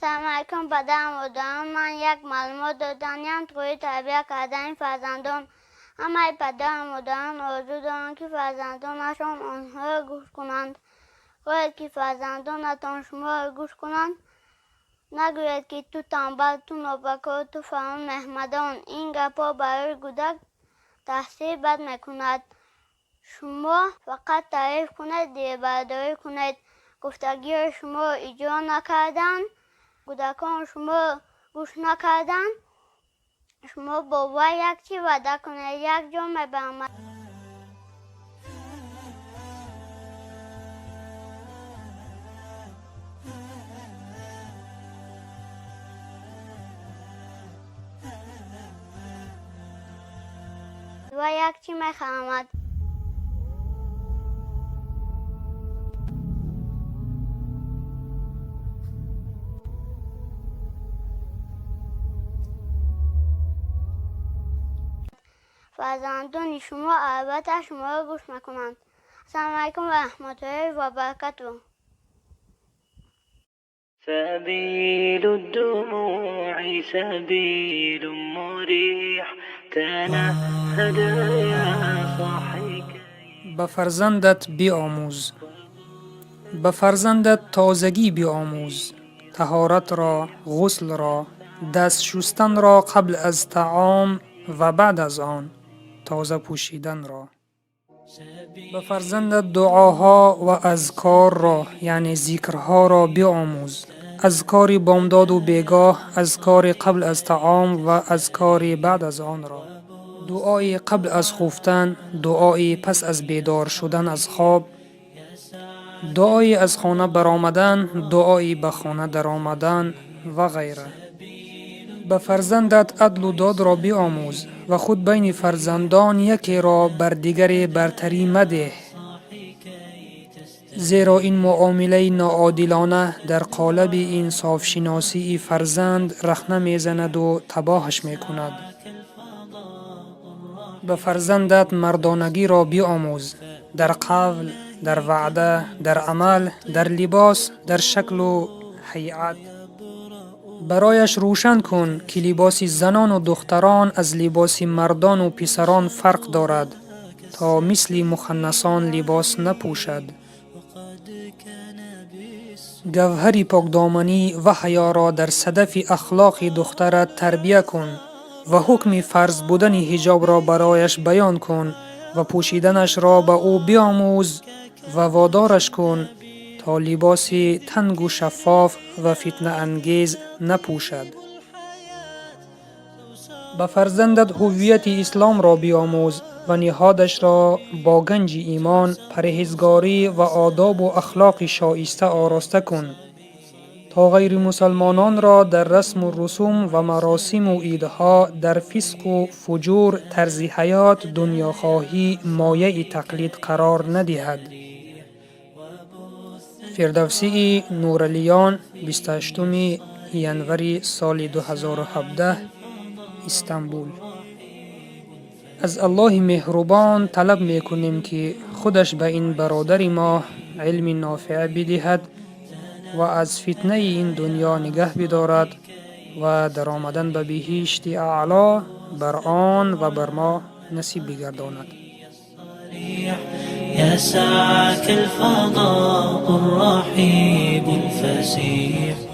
سلام علیکم پدرم و دارم من یک معلومات دادنیم توی تربیت کردن فرزندان. همه پدر و مادران آرزو دارند که فرزندانشان آنها را گوش کنند. باید که فرزندانتان شما را گوش کنند. نگوید که تو تنبل، تو نابکار، تو فراموش نحمدان. این گپا برای کودک تاثیر بد میکند. شما فقط تعریف کنید، دیربرداری کنید. گفتگی شما را اجرا نکردن، کودکان شما گوش نکردن، شما با وی یک چی وعده کنید یک جا میبرم. و یک چی میخرمد. فرزندان شما البته شما را گوش میکنند. السلام علیکم و رحمت الله و برکاته. سبيل الدموع سبيل مريح تنهد يا صاحي. به فرزندت بیاموز، به فرزندت تازگی بیاموز، طهارت را، غسل را، دست شستن را قبل از طعام و بعد از آن، تازه پوشیدن را. به فرزندت دعاها و اذکار را یعنی ذکرها را بیاموز، اذکار بامداد و بیگاه، اذکار قبل از طعام و اذکار بعد از آن را. دعای قبل از خفتن، دعای پس از بیدار شدن از خواب، دعای از خانه برآمدن، دعای به خانه درآمدن و غیره. به فرزندت عدل و داد را بیاموز و خود بین فرزندان یکی را بر دیگری برتری مده، زیرا این معامله ناعادلانه در قالب انصاف شناسی فرزند رخنه میزند و تباهش میکند. به فرزندت مردانگی را بیاموز، در قول، در وعده، در عمل، در لباس، در شکل و هیئت. برایش روشن کن که لباس زنان و دختران از لباس مردان و پسران فرق دارد تا مثل مخنثان لباس نپوشد. گوهر پاکدامنی و حیا را در صدف اخلاق دخترت تربیه کن و حکم فرض بودن حجاب را برایش بیان کن و پوشیدنش را به او بیاموز و وادارش کن تا لباس تنگ و شفاف و فتنه انگیز نپوشد. به فرزندت هویت اسلام را بیاموز و نهادش را با گنج ایمان، پرهیزگاری و آداب و اخلاق شایسته آراسته کن تا غیر مسلمانان را در رسم و رسوم و مراسم و عیدها، در فسق و فجور، طرز حیات، دنیاخواهی مایه تقلید قرار ندهد. فردوسی نورالیان 28 ینوری سال 2017 استانبول. از الله مهربان طلب میکنیم که خودش به این برادر ما علم نافع بدهد و از فتنه این دنیا نگه بدارد و در آمدن به بهشت اعلا بر آن و بر ما نصیب بگرداند. يسعك الفضاء الرحيب الفسيح.